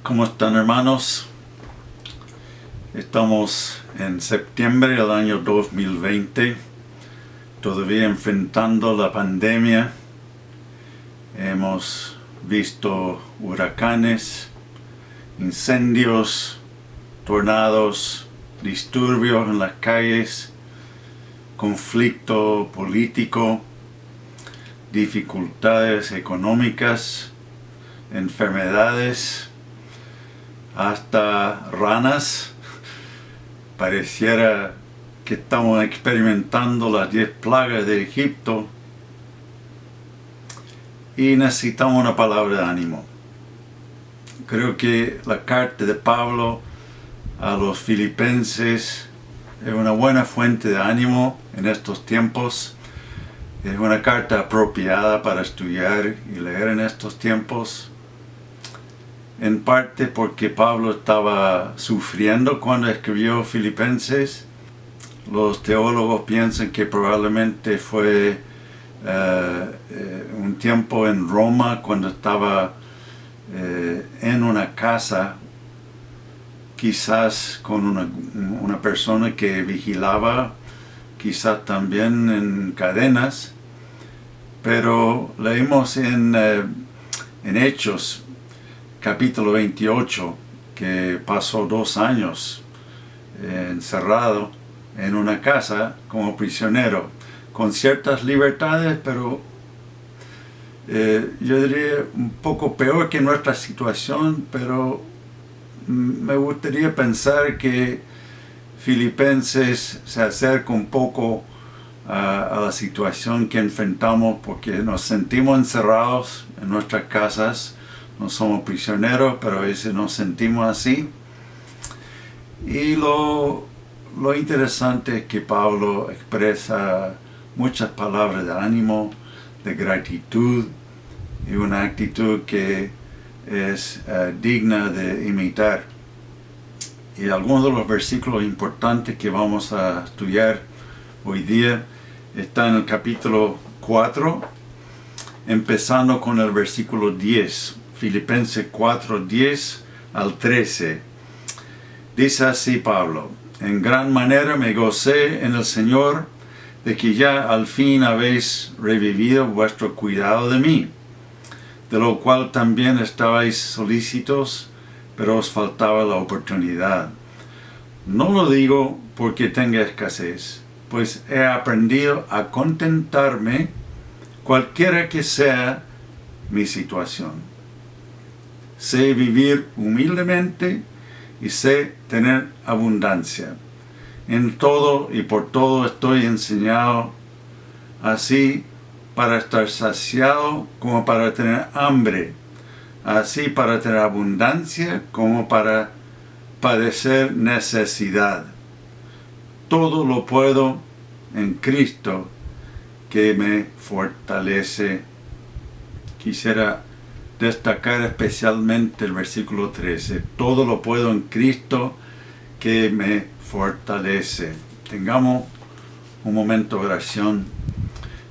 ¿Cómo están, hermanos? Estamos en septiembre del año 2020, todavía enfrentando la pandemia. Hemos visto huracanes, incendios, tornados, disturbios en las calles, conflicto político, dificultades económicas, enfermedades, hasta ranas. Pareciera que estamos experimentando las 10 plagas de Egipto y necesitamos una palabra de ánimo. Creo que la carta de Pablo a los filipenses es una buena fuente de ánimo en estos tiempos. Es una carta apropiada para estudiar y leer en estos tiempos. En parte porque Pablo estaba sufriendo cuando escribió Filipenses. Los teólogos piensan que probablemente fue un tiempo en Roma cuando estaba en una casa, quizás con una persona que vigilaba, quizás también en cadenas. Pero leímos en Hechos, capítulo 28, que pasó 2 años encerrado en una casa como prisionero, con ciertas libertades, pero yo diría un poco peor que nuestra situación, pero me gustaría pensar que Filipenses se acerca un poco a la situación que enfrentamos porque nos sentimos encerrados en nuestras casas. No somos prisioneros, pero a veces nos sentimos así. Y lo interesante es que Pablo expresa muchas palabras de ánimo, de gratitud, y una actitud que es digna de imitar. Y algunos de los versículos importantes que vamos a estudiar hoy día están en el capítulo 4, empezando con el versículo 10. Filipenses 4, 10 al 13. Dice así Pablo: en gran manera me gocé en el Señor de que ya al fin habéis revivido vuestro cuidado de mí, de lo cual también estabais solícitos, pero os faltaba la oportunidad. No lo digo porque tenga escasez, pues he aprendido a contentarme cualquiera que sea mi situación. Sé vivir humildemente y sé tener abundancia. En todo y por todo estoy enseñado, así para estar saciado como para tener hambre, así para tener abundancia como para padecer necesidad. Todo lo puedo en Cristo que me fortalece. Quisiera destacar especialmente el versículo 13. Todo lo puedo en Cristo que me fortalece. Tengamos un momento de oración.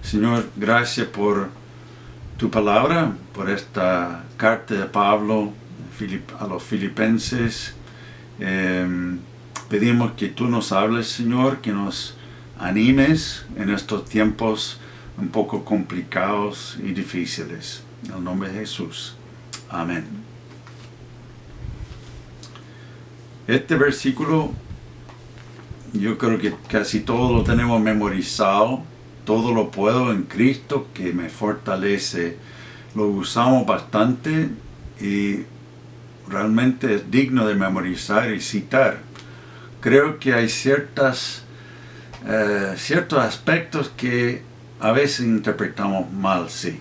Señor, gracias por tu palabra, por esta carta de Pablo a los filipenses. Pedimos que tú nos hables, Señor, que nos animes en estos tiempos un poco complicados y difíciles. En el nombre de Jesús. Amén. Este versículo yo creo que casi todo lo tenemos memorizado. Todo lo puedo en Cristo que me fortalece. Lo usamos bastante y realmente es digno de memorizar y citar. Creo que hay ciertos aspectos que a veces interpretamos mal, sí.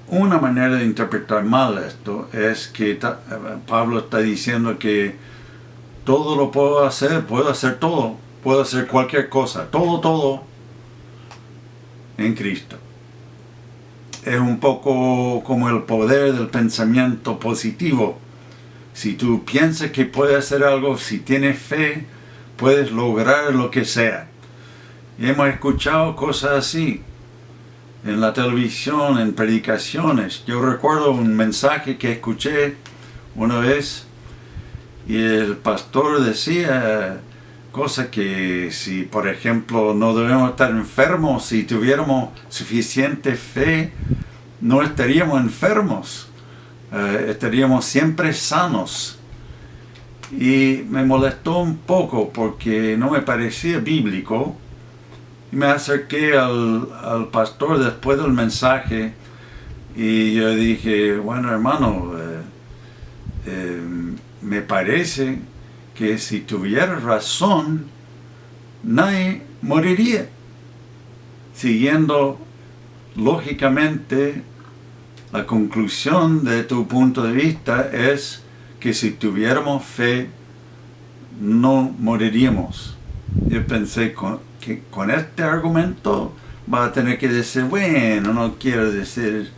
Una manera de interpretar mal esto es que Pablo está diciendo que todo lo puedo hacer todo, puedo hacer cualquier cosa, todo en Cristo. Es un poco como el poder del pensamiento positivo. Si tú piensas que puedes hacer algo, si tienes fe, puedes lograr lo que sea. Y hemos escuchado cosas así. en la televisión, en predicaciones. Yo recuerdo un mensaje que escuché una vez y el pastor decía cosas que si, por ejemplo, no debemos estar enfermos, si tuviéramos suficiente fe, no estaríamos enfermos, estaríamos siempre sanos. Y me molestó un poco porque no me parecía bíblico. Y me acerqué al pastor después del mensaje y yo dije, bueno hermano, me parece que si tuviera razón, nadie moriría. Siguiendo lógicamente, la conclusión de tu punto de vista es que si tuviéramos fe, no moriríamos. Yo pensé que con este argumento va a tener que decir, bueno, no quiero decir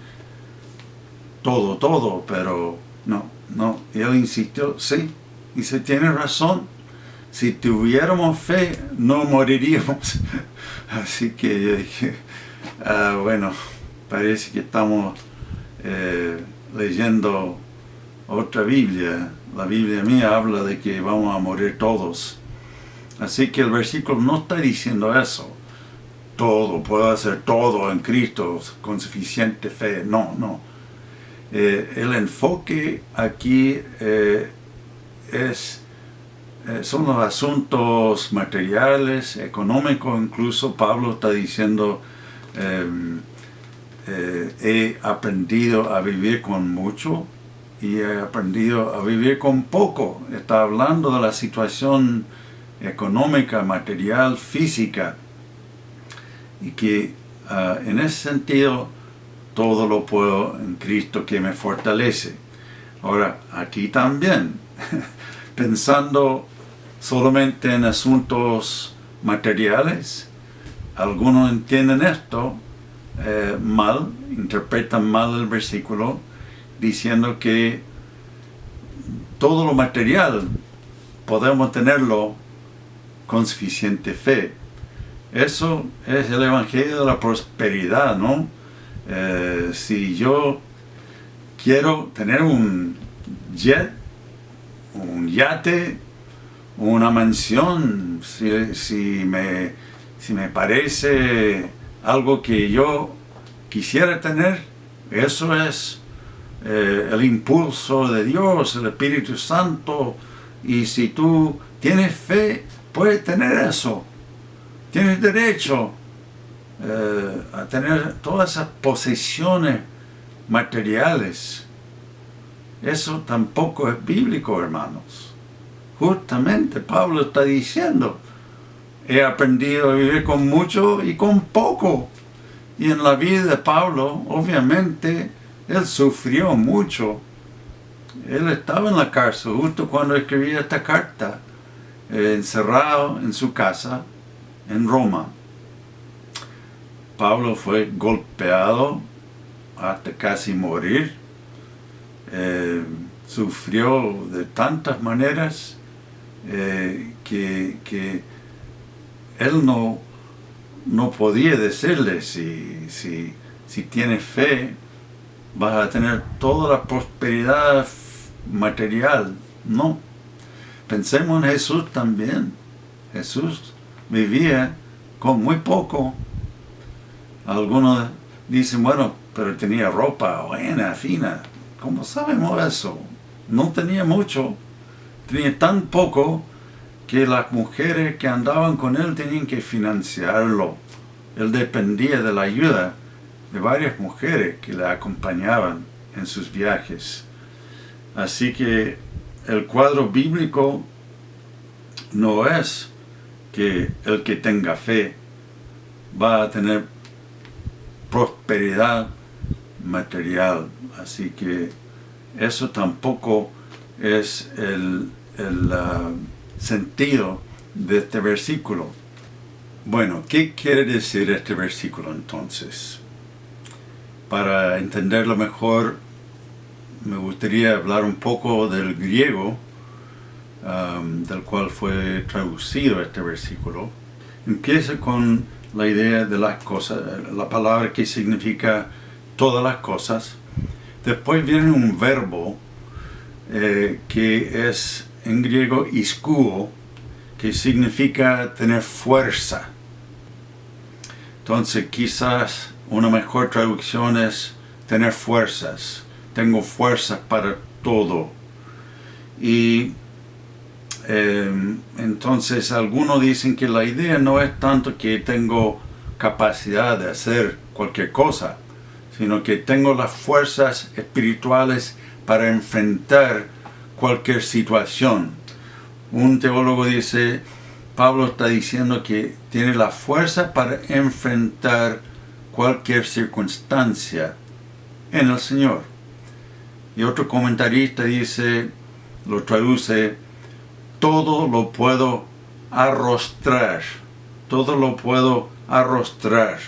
todo, pero no. Y él insistió, sí, y se tiene razón. Si tuviéramos fe, no moriríamos. Así que yo dije, bueno, parece que estamos leyendo otra Biblia. La Biblia mía habla de que vamos a morir todos. Así que el versículo no está diciendo eso. Todo, puedo hacer todo en Cristo con suficiente fe. No. El enfoque aquí son los asuntos materiales, económicos. Incluso Pablo está diciendo, he aprendido a vivir con mucho y he aprendido a vivir con poco. Está hablando de la situación económica, material, física, y que en ese sentido todo lo puedo en Cristo que me fortalece. Ahora, aquí también, pensando solamente en asuntos materiales, algunos entienden esto mal, interpretan mal el versículo, diciendo que todo lo material podemos tenerlo con suficiente fe. Eso es el evangelio de la prosperidad, ¿no? Si yo quiero tener un jet, un yate, una mansión, si me parece algo que yo quisiera tener, eso es el impulso de Dios, el Espíritu Santo, y si tú tienes fe, puedes tener eso. Tienes derecho a tener todas esas posesiones materiales. Eso tampoco es bíblico, hermanos. Justamente Pablo está diciendo, he aprendido a vivir con mucho y con poco. Y en la vida de Pablo, obviamente, él sufrió mucho. Él estaba en la cárcel justo cuando escribía esta carta, encerrado en su casa en Roma. Pablo fue golpeado hasta casi morir. Sufrió de tantas maneras que él no podía decirle, si tienes fe, vas a tener toda la prosperidad material. No. Pensemos en Jesús también. Jesús vivía con muy poco. Algunos dicen, bueno, pero tenía ropa buena, fina. ¿Cómo sabemos eso? No tenía mucho. Tenía tan poco que las mujeres que andaban con él tenían que financiarlo. Él dependía de la ayuda de varias mujeres que le acompañaban en sus viajes. Así que el cuadro bíblico no es que el que tenga fe va a tener prosperidad material. Así que eso tampoco es el sentido de este versículo. Bueno, ¿qué quiere decir este versículo entonces? Para entenderlo mejor, me gustaría hablar un poco del griego, del cual fue traducido este versículo. Empieza con la idea de las cosas, la palabra que significa todas las cosas. Después viene un verbo que es en griego iskuo, que significa tener fuerza. Entonces quizás una mejor traducción es tener fuerzas. Tengo fuerzas para todo. Y entonces algunos dicen que la idea no es tanto que tengo capacidad de hacer cualquier cosa, sino que tengo las fuerzas espirituales para enfrentar cualquier situación. Un teólogo dice, Pablo está diciendo que tiene la fuerza para enfrentar cualquier circunstancia en el Señor. Y otro comentarista dice, lo traduce, todo lo puedo arrostrar, todo lo puedo arrostrar,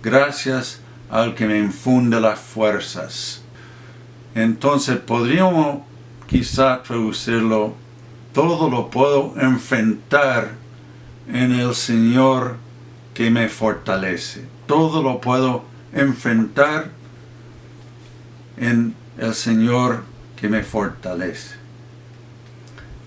gracias al que me infunde las fuerzas. Entonces podríamos quizá traducirlo, todo lo puedo enfrentar en el Señor que me fortalece. Todo lo puedo enfrentar en el Señor que me fortalece.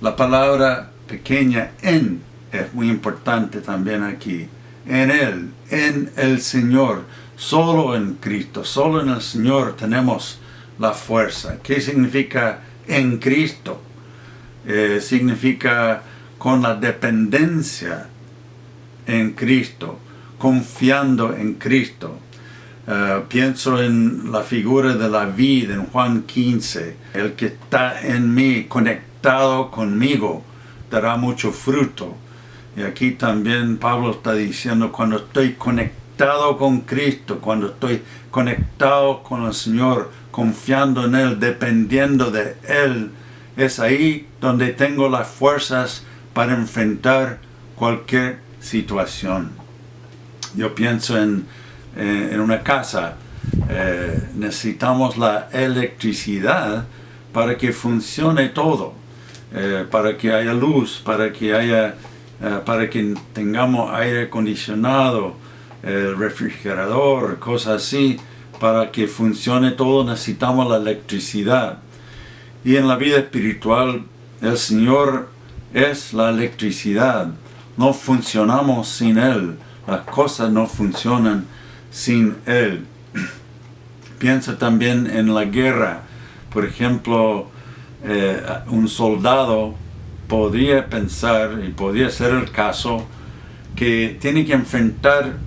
La palabra pequeña en es muy importante también aquí. En Él, en el Señor, solo en Cristo, solo en el Señor tenemos la fuerza. ¿Qué significa en Cristo? Significa con la dependencia en Cristo, confiando en Cristo. Pienso en la figura de la vid en Juan 15. El que está en mí, conectado conmigo, dará mucho fruto. Y aquí también Pablo está diciendo, cuando estoy conectado con Cristo, cuando estoy conectado con el Señor, confiando en Él, dependiendo de Él, es ahí donde tengo las fuerzas para enfrentar cualquier situación. Yo pienso en una casa, necesitamos la electricidad para que funcione todo, para que haya luz, para que tengamos aire acondicionado, el refrigerador, cosas así, para que funcione todo necesitamos la electricidad. Y en la vida espiritual el Señor es la electricidad. No funcionamos sin Él. Las cosas no funcionan sin Él. Piensa también en la guerra. Por ejemplo, un soldado podría pensar, y podría ser el caso, que tiene que enfrentar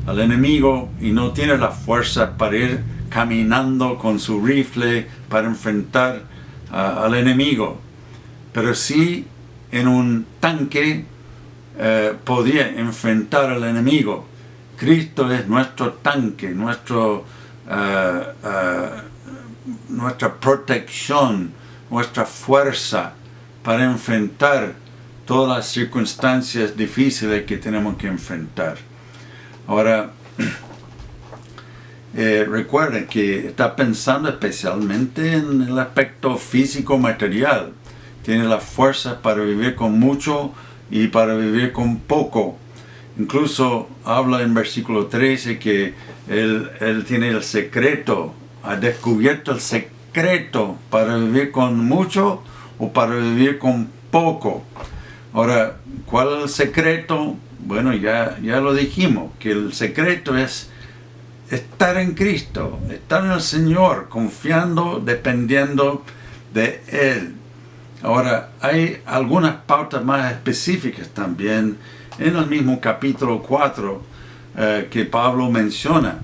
al enemigo y no tiene la fuerza para ir caminando con su rifle para enfrentar al enemigo. Pero sí en un tanque podía enfrentar al enemigo. Cristo es nuestro tanque, nuestra protección, nuestra fuerza para enfrentar todas las circunstancias difíciles que tenemos que enfrentar. Ahora, recuerden que está pensando especialmente en el aspecto físico material. Tiene la fuerza para vivir con mucho y para vivir con poco. Incluso habla en versículo 13 que él tiene el secreto, ha descubierto el secreto para vivir con mucho o para vivir con poco. Ahora, ¿cuál es el secreto? Bueno, ya lo dijimos, que el secreto es estar en Cristo, estar en el Señor, confiando, dependiendo de Él. Ahora, hay algunas pautas más específicas también en el mismo capítulo 4 que Pablo menciona.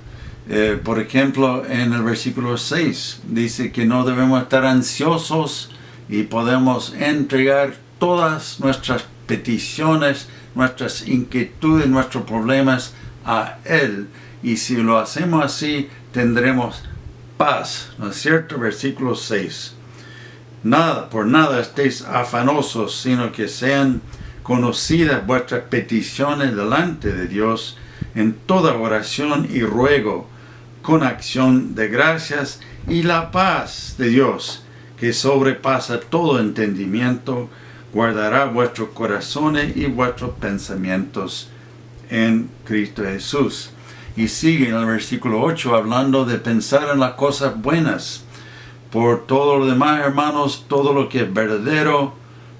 Por ejemplo, en el versículo 6 dice que no debemos estar ansiosos y podemos entregar todas nuestras peticiones, nuestras inquietudes, nuestros problemas a Él. Y si lo hacemos así, tendremos paz. ¿No es cierto? Versículo 6. Por nada estéis afanosos, sino que sean conocidas vuestras peticiones delante de Dios en toda oración y ruego, con acción de gracias, y la paz de Dios, que sobrepasa todo entendimiento, guardará vuestros corazones y vuestros pensamientos en Cristo Jesús. Y sigue en el versículo 8 hablando de pensar en las cosas buenas. Por todo lo demás, hermanos, todo lo que es verdadero,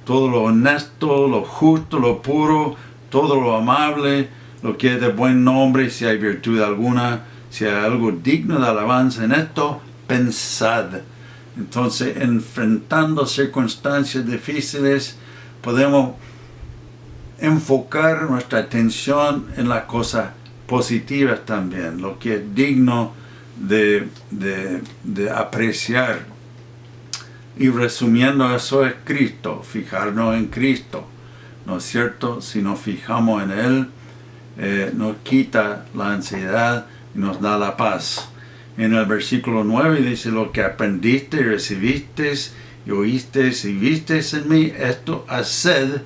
todo lo honesto, lo justo, lo puro, todo lo amable, lo que es de buen nombre, si hay virtud alguna, si hay algo digno de alabanza en esto, pensad. Entonces, enfrentando circunstancias difíciles, podemos enfocar nuestra atención en las cosas positivas también, lo que es digno de apreciar. Y resumiendo, eso es Cristo, fijarnos en Cristo, ¿no es cierto? Si nos fijamos en Él, nos quita la ansiedad y nos da la paz. En el versículo 9 dice, lo que aprendiste y recibiste y oíste y visteis en mí, esto haced,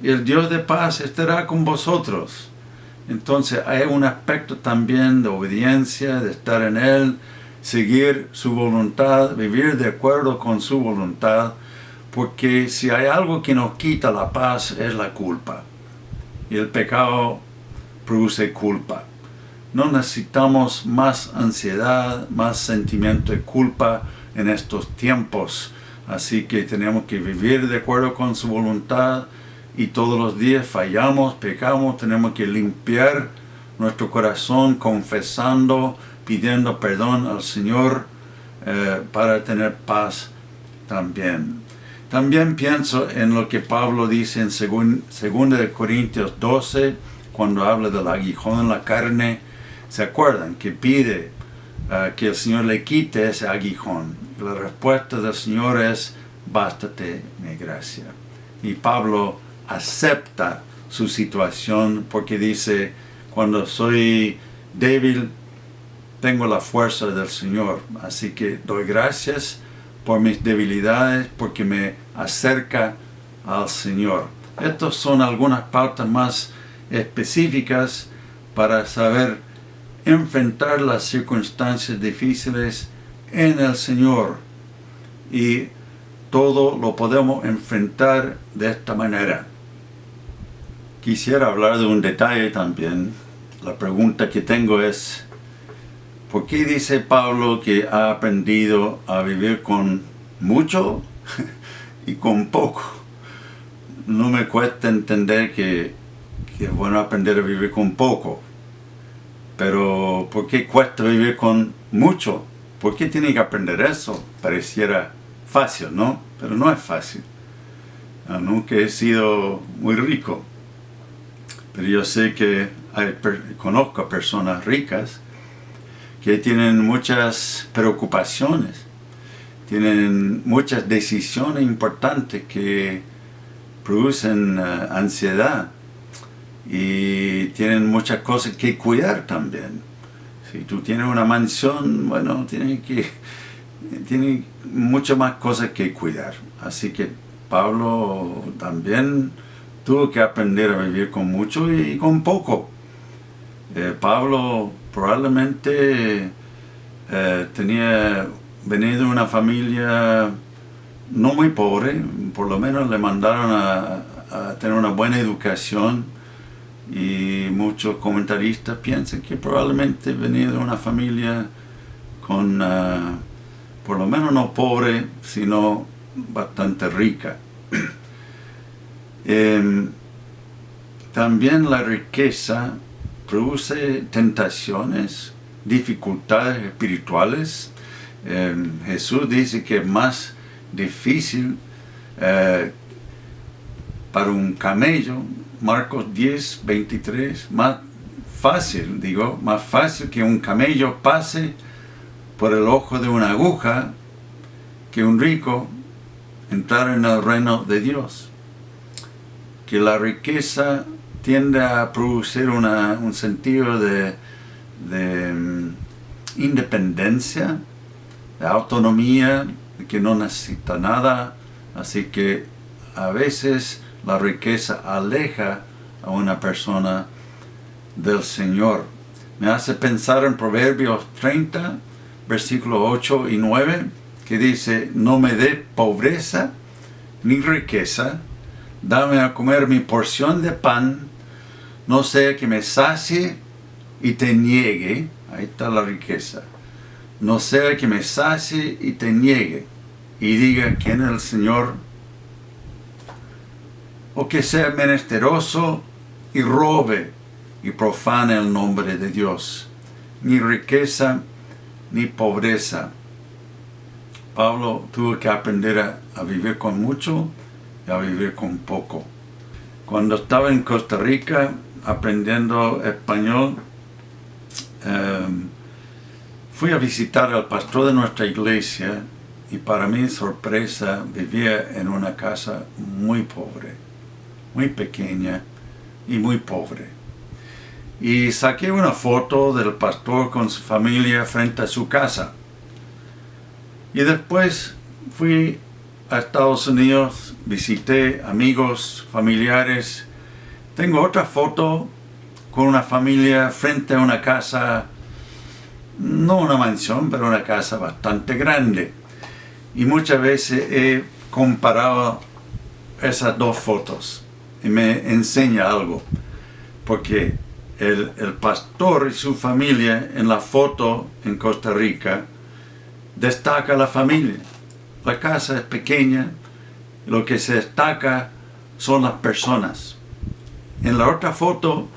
y el Dios de paz estará con vosotros. Entonces hay un aspecto también de obediencia, de estar en Él, seguir su voluntad, vivir de acuerdo con su voluntad, porque si hay algo que nos quita la paz es la culpa. Y el pecado produce culpa. No necesitamos más ansiedad, más sentimiento de culpa en estos tiempos. Así que tenemos que vivir de acuerdo con su voluntad y todos los días fallamos, pecamos, tenemos que limpiar nuestro corazón confesando, pidiendo perdón al Señor para tener paz también. También pienso en lo que Pablo dice en 2 Corintios 12, cuando habla del aguijón en la carne. ¿Se acuerdan? Que pide que el Señor le quite ese aguijón. Y la respuesta del Señor es, bástate mi gracia. Y Pablo acepta su situación porque dice, cuando soy débil, tengo la fuerza del Señor. Así que doy gracias por mis debilidades, porque me acerca al Señor. Estas son algunas pautas más específicas para saber enfrentar las circunstancias difíciles en el Señor. Y todo lo podemos enfrentar de esta manera. Quisiera hablar de un detalle también. La pregunta que tengo es, ¿por qué dice Pablo que ha aprendido a vivir con mucho y con poco? No me cuesta entender que es bueno aprender a vivir con poco. Pero ¿por qué cuesta vivir con mucho? ¿Por qué tiene que aprender eso? Pareciera fácil, ¿no? Pero no es fácil. Nunca he sido muy rico. Pero yo sé que conozco a personas ricas que tienen muchas preocupaciones, tienen muchas decisiones importantes que producen ansiedad y tienen muchas cosas que cuidar también. Si tú tienes una mansión, bueno, tiene muchas más cosas que cuidar. Así que Pablo también tuvo que aprender a vivir con mucho y con poco. Pablo probablemente tenía venido de una familia no muy pobre, por lo menos le mandaron a tener una buena educación, y muchos comentaristas piensan que probablemente venía de una familia con, por lo menos no pobre, sino bastante rica. También la riqueza produce tentaciones, dificultades espirituales. Jesús dice que es más difícil para un camello, Marcos 10, 23, más fácil que un camello pase por el ojo de una aguja que un rico entrar en el reino de Dios. Que la riqueza tiende a producir un sentido de independencia, de autonomía, de que no necesita nada. Así que a veces la riqueza aleja a una persona del Señor. Me hace pensar en Proverbios 30, versículos 8 y 9, que dice, no me dé pobreza ni riqueza, dame a comer mi porción de pan, no sea que me sacie y te niegue. Ahí está la riqueza. No sea que me sacie y te niegue y diga quién es el Señor, o que sea menesteroso y robe y profane el nombre de Dios. Ni riqueza ni pobreza. Pablo tuvo que aprender a vivir con mucho y a vivir con poco. Cuando estaba en Costa Rica aprendiendo español, fui a visitar al pastor de nuestra iglesia y para mi sorpresa vivía en una casa muy pobre, muy pequeña y muy pobre. Y saqué una foto del pastor con su familia frente a su casa. Y después fui a Estados Unidos, visité amigos, familiares. Tengo otra foto con una familia frente a una casa, no una mansión, pero una casa bastante grande. Y muchas veces he comparado esas dos fotos y me enseña algo. Porque el pastor y su familia en la foto en Costa Rica destaca la familia. La casa es pequeña, lo que se destaca son las personas. En la otra foto,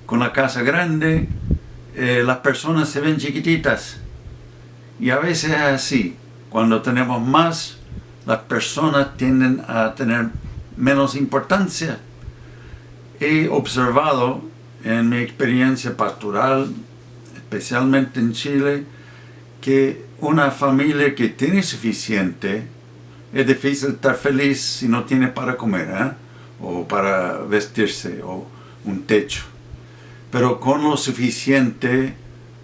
con la casa grande, las personas se ven chiquititas. Y a veces es así. Cuando tenemos más, las personas tienden a tener menos importancia. He observado en mi experiencia pastoral, especialmente en Chile, que una familia que tiene suficiente, es difícil estar feliz si no tiene para comer, o para vestirse, o un techo. Pero con lo suficiente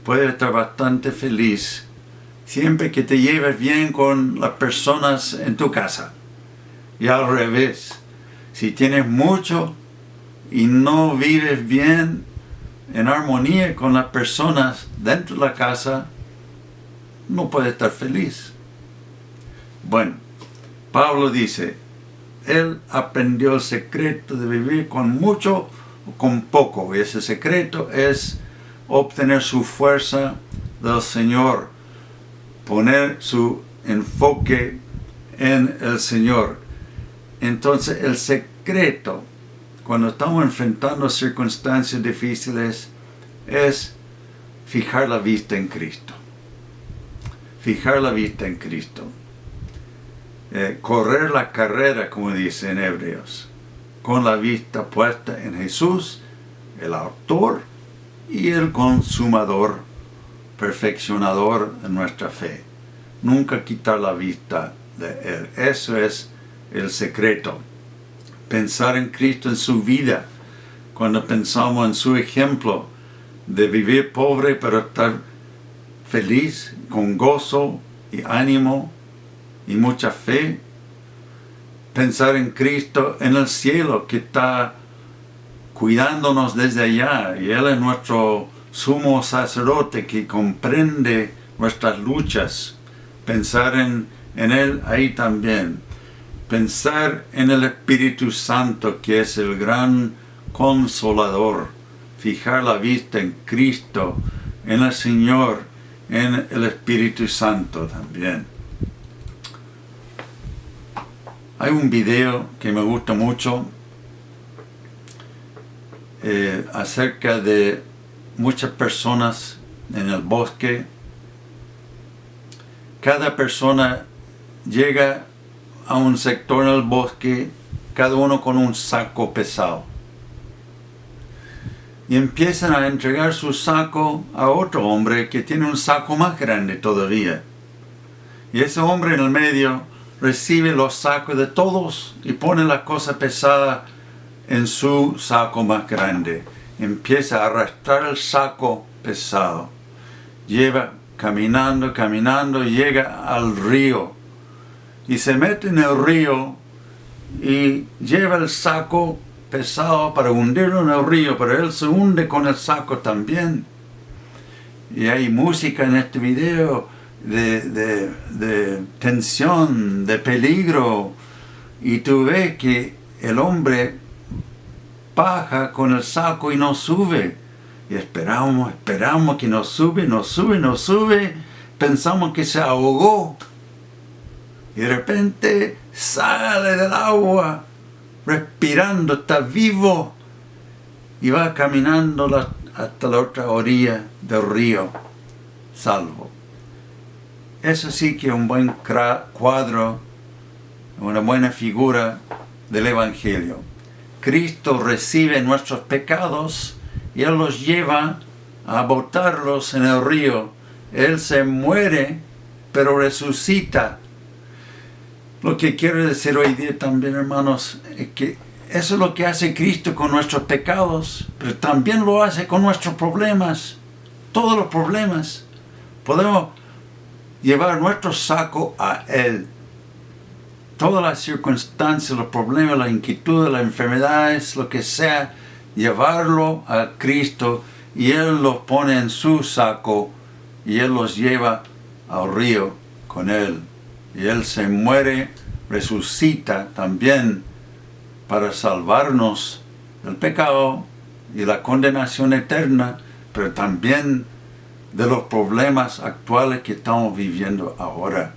puedes estar bastante feliz siempre que te lleves bien con las personas en tu casa. Y al revés, si tienes mucho y no vives bien en armonía con las personas dentro de la casa, no puedes estar feliz. Bueno, Pablo dice, él aprendió el secreto de vivir con mucho o con poco. Y ese secreto es obtener su fuerza del Señor, poner su enfoque en el Señor. Entonces el secreto, cuando estamos enfrentando circunstancias difíciles, es fijar la vista en Cristo. Fijar la vista en Cristo. Correr la carrera, como dice en Hebreos, con la vista puesta en Jesús, el autor y el consumador, perfeccionador de nuestra fe. Nunca quitar la vista de Él. Eso es el secreto. Pensar en Cristo en su vida. Cuando pensamos en su ejemplo de vivir pobre pero estar feliz, con gozo y ánimo y mucha fe. Pensar en Cristo en el cielo, que está cuidándonos desde allá, y Él es nuestro sumo sacerdote que comprende nuestras luchas. Pensar en Él ahí también. Pensar en el Espíritu Santo, que es el gran consolador. Fijar la vista en Cristo, en el Señor, en el Espíritu Santo también. Hay un video que me gusta mucho acerca de muchas personas en el bosque. Cada persona llega a un sector en el bosque, cada uno con un saco pesado. Y empiezan a entregar su saco a otro hombre que tiene un saco más grande todavía. Y ese hombre en el medio recibe los sacos de todos y pone la cosa pesada en su saco más grande. Empieza a arrastrar el saco pesado. Lleva caminando, llega al río. Y se mete en el río y lleva el saco pesado para hundirlo en el río, pero él se hunde con el saco también. Y hay música en este video de tensión, de peligro, y tú ves que el hombre paja con el saco y no sube. Y esperamos que no sube. Pensamos que se ahogó. Y de repente sale del agua, respirando, está vivo. Y va caminando hasta la otra orilla del río, salvo. Eso sí que es un buen cuadro, una buena figura del Evangelio. Cristo recibe nuestros pecados y Él los lleva a botarlos en el río. Él se muere, pero resucita. Lo que quiero decir hoy día también, hermanos, es que eso es lo que hace Cristo con nuestros pecados, pero también lo hace con nuestros problemas. Todos los problemas. Podemos llevar nuestro saco a Él. Todas las circunstancias, los problemas, las inquietudes, las enfermedades, lo que sea, llevarlo a Cristo y Él los pone en su saco y Él los lleva al río con Él. Y Él se muere, resucita también para salvarnos del pecado y la condenación eterna, pero también de los problemas actuales que estamos viviendo ahora.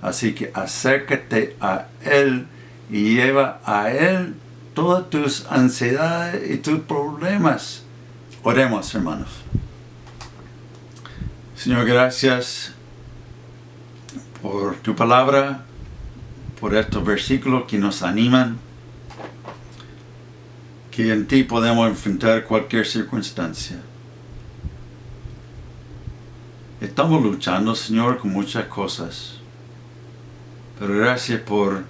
Así que acércate a Él y lleva a Él todas tus ansiedades y tus problemas. Oremos, hermanos. Señor, gracias por tu palabra, por estos versículos que nos animan, que en ti podemos enfrentar cualquier circunstancia. Estamos luchando, Señor, con muchas cosas, pero gracias por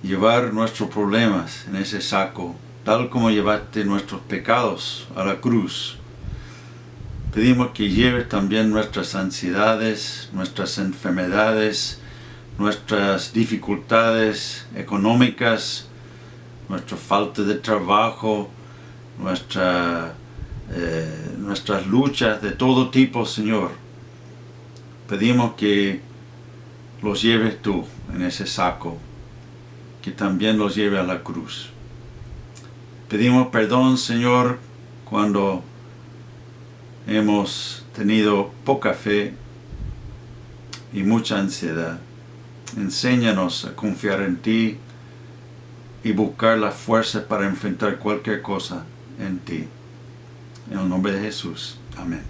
llevar nuestros problemas en ese saco, tal como llevaste nuestros pecados a la cruz. Pedimos que lleves también nuestras ansiedades, nuestras enfermedades, nuestras dificultades económicas, nuestra falta de trabajo, nuestras luchas de todo tipo, Señor. Pedimos que los lleves tú en ese saco, que también los lleve a la cruz. Pedimos perdón, Señor, cuando hemos tenido poca fe y mucha ansiedad. Enséñanos a confiar en ti y buscar la fuerza para enfrentar cualquier cosa en ti. En el nombre de Jesús. Amén.